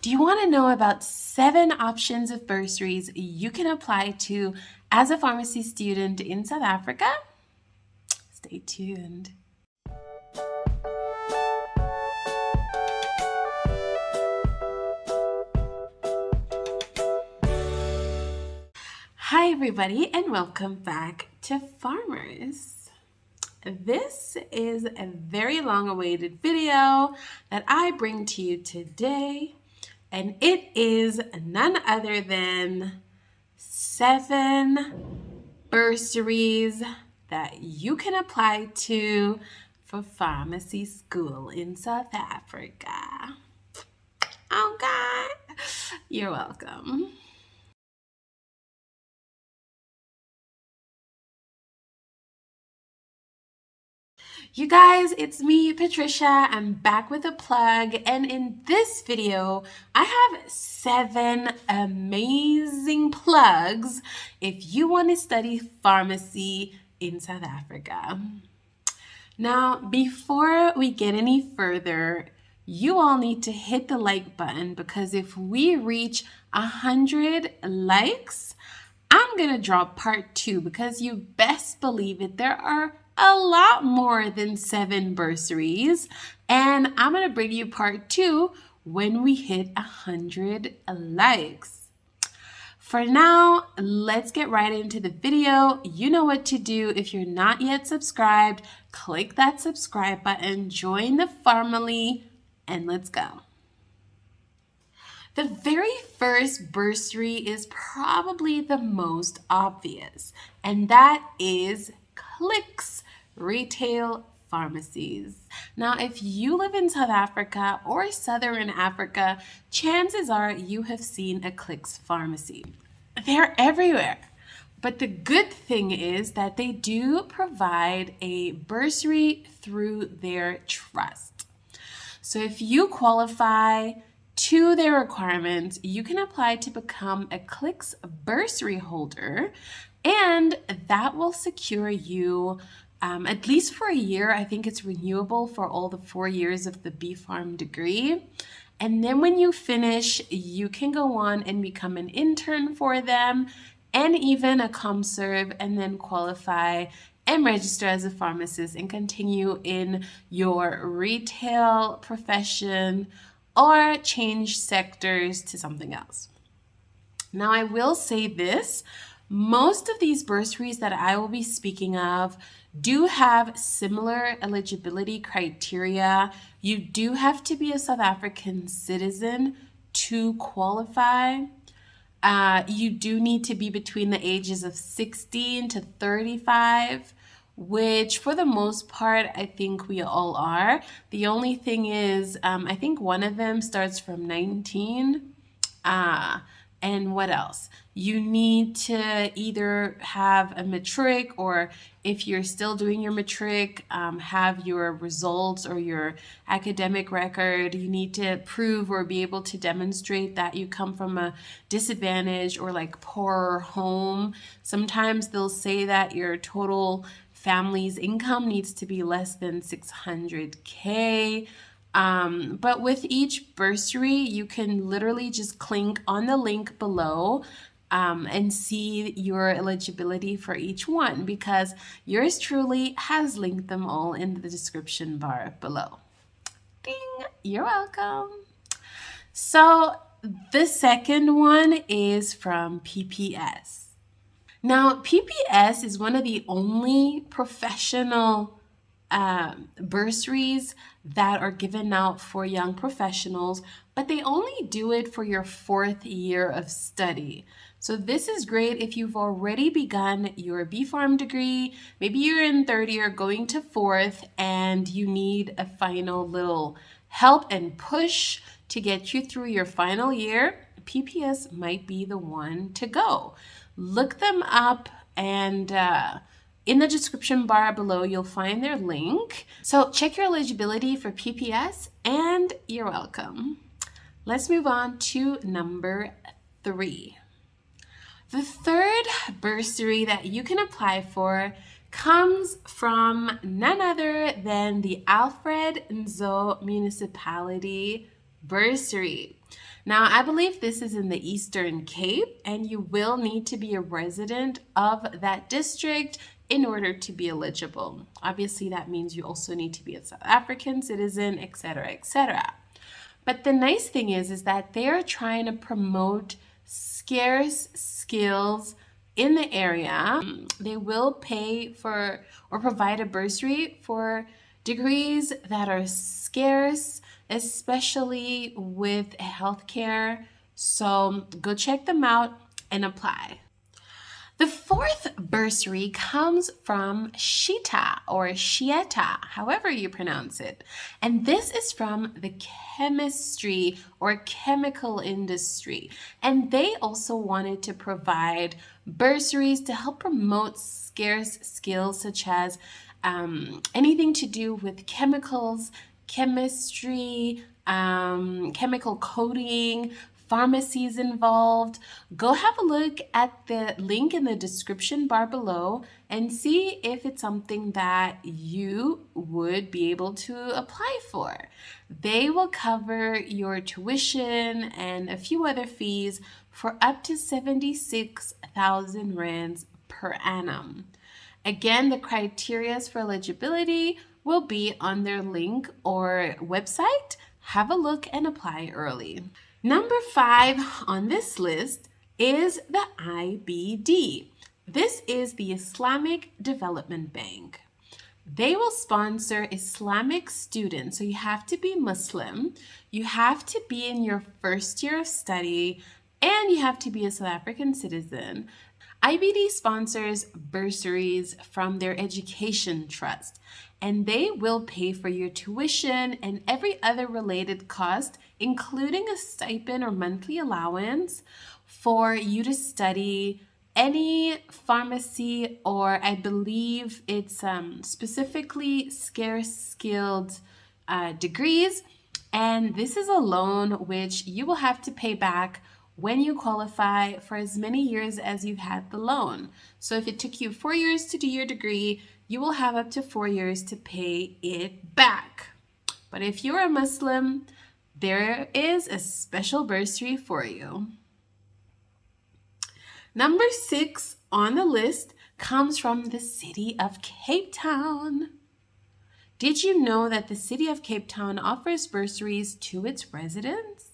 Do you want to know about 7 options of bursaries you can apply to as a pharmacy student in South Africa? Stay tuned. Hi everybody, and welcome back to Farmers. This is a very long-awaited video that I bring to you today, and it is none other than 7 bursaries that you can apply to for pharmacy school in South Africa. Oh God, you're welcome. You guys, it's me, Patricia. I'm back with a plug, and in this video, I have 7 amazing plugs if you want to study pharmacy in South Africa. Now, before we get any further, you all need to hit the like button, because if we reach 100 likes, I'm gonna drop part 2, because you best believe it, there are a lot more than 7 bursaries, and I'm gonna bring you part 2 when we hit 100 likes. For now, let's get right into the video. You know what to do. If you're not yet subscribed, click that subscribe button, join the family, and let's go. The very first bursary is probably the most obvious, and that is CLIX retail pharmacies. Now, if you live in South Africa or Southern Africa, chances are you have seen a CLIX pharmacy. They're everywhere. But the good thing is that they do provide a bursary through their trust. So if you qualify to their requirements, you can apply to become a CLIX bursary holder, and that will secure you at least for a year. I think it's renewable for all the 4 years of the B.Pharm degree. And then when you finish, you can go on and become an intern for them, and even a ComServe, and then qualify and register as a pharmacist and continue in your retail profession or change sectors to something else. Now, I will say this. Most of these bursaries that I will be speaking of do have similar eligibility criteria. You do have to be a South African citizen to qualify. You do need to be between the ages of 16 to 35, which for the most part, I think we all are. The only thing is, I think one of them starts from 19. And what else? You need to either have a matric, or if you're still doing your matric, have your results or your academic record. You need to prove or be able to demonstrate that you come from a disadvantaged or like poorer home. Sometimes they'll say that your total family's income needs to be less than 600K. But with each bursary, you can literally just click on the link below and see your eligibility for each one, because yours truly has linked them all in the description bar below. Ding! You're welcome. So the second one is from PPS. Now, PPS is one of the only professional bursaries that are given out for young professionals, but they only do it for your 4th year of study. So this is great if you've already begun your B.Pharm degree. Maybe you're in 3rd year going to 4th, and you need a final little help and push to get you through your final year. PPS might be the one to go. Look them up, and in the description bar below, you'll find their link. So check your eligibility for PPS, and you're welcome. Let's move on to number 3. The third bursary that you can apply for comes from none other than the Alfred Nzo Municipality Bursary. Now, I believe this is in the Eastern Cape, and you will need to be a resident of that district in order to be eligible. Obviously, that means you also need to be a South African citizen, etc., etc. But the nice thing is that they're trying to promote scarce skills in the area. They will pay for or provide a bursary for degrees that are scarce, especially with healthcare. So go check them out and apply. The fourth bursary comes from SHITA or CHIETA, however you pronounce it. And this is from the chemistry or chemical industry. And they also wanted to provide bursaries to help promote scarce skills such as anything to do with chemicals, chemistry, chemical coding, pharmacies involved. Go have a look at the link in the description bar below and see if it's something that you would be able to apply for. They will cover your tuition and a few other fees for up to 76,000 rands per annum. Again, the criteria for eligibility will be on their link or website. Have a look and apply early. Number 5 on this list is the IBD. This is the Islamic Development Bank. They will sponsor Islamic students. So you have to be Muslim, you have to be in your first year of study, and you have to be a South African citizen. IBD sponsors bursaries from their education trust, and they will pay for your tuition and every other related cost, including a stipend or monthly allowance for you to study any pharmacy, or I believe it's specifically scarce skilled degrees. And this is a loan which you will have to pay back when you qualify for as many years as you've had the loan. So if it took you 4 years to do your degree, you will have up to 4 years to pay it back. But if you're a Muslim, there is a special bursary for you. Number 6 on the list comes from the city of Cape Town. Did you know that the city of Cape Town offers bursaries to its residents?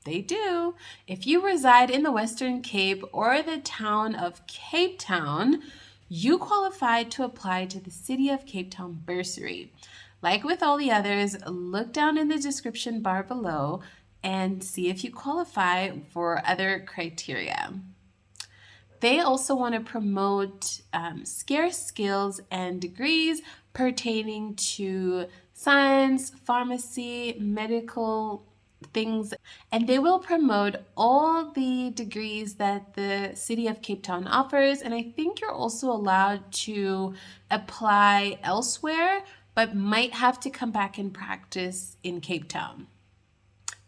They do. If you reside in the Western Cape or the town of Cape Town, you qualify to apply to the City of Cape Town bursary. Like with all the others, look down in the description bar below and see if you qualify for other criteria. They also want to promote scarce skills and degrees pertaining to science, pharmacy, medical things, and they will promote all the degrees that the City of Cape Town offers. And I think you're also allowed to apply elsewhere, but might have to come back and practice in Cape Town.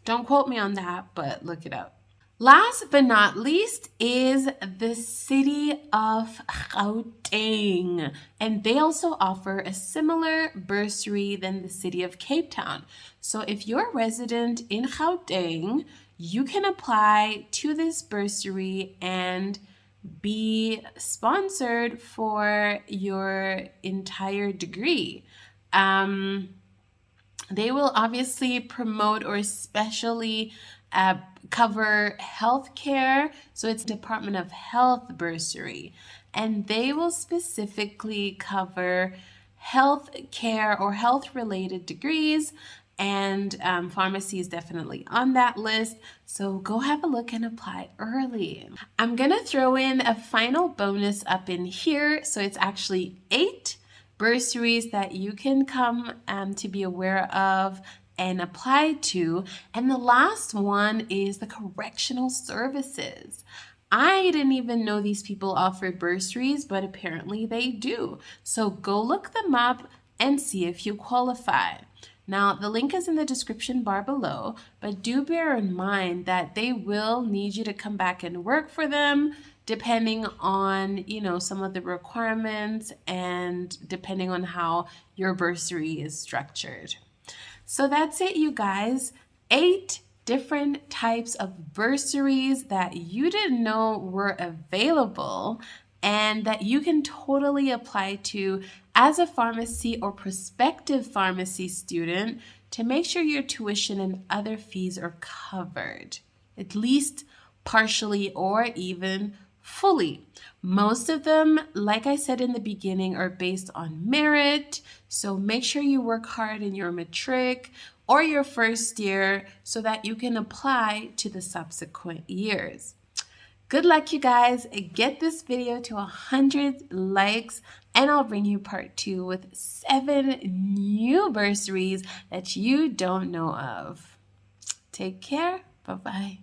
Don't quote me on that, but look it up. Last but not least is the city of Gauteng, and they also offer a similar bursary than the city of Cape Town. So if you're a resident in Gauteng, you can apply to this bursary and be sponsored for your entire degree. They will obviously promote or especially cover healthcare, so it's Department of Health bursary, and they will specifically cover health care or health related degrees, and pharmacy is definitely on that list, so go have a look and apply early. I'm gonna throw in a final bonus up in here, so it's actually 8 bursaries that you can come to be aware of and apply to. And the last one is the Correctional Services. I didn't even know these people offered bursaries, but apparently they do. So go look them up and see if you qualify. Now, the link is in the description bar below, but do bear in mind that they will need you to come back and work for them, depending on, some of the requirements and depending on how your bursary is structured. So that's it, you guys. 8 different types of bursaries that you didn't know were available and that you can totally apply to as a pharmacy or prospective pharmacy student to make sure your tuition and other fees are covered, at least partially or even fully. Most of them, like I said in the beginning, are based on merit, so make sure you work hard in your matric or your first year so that you can apply to the subsequent years. Good luck, you guys. Get this video to 100 likes and I'll bring you part 2 with 7 new bursaries that you don't know of. Take care. Bye-bye.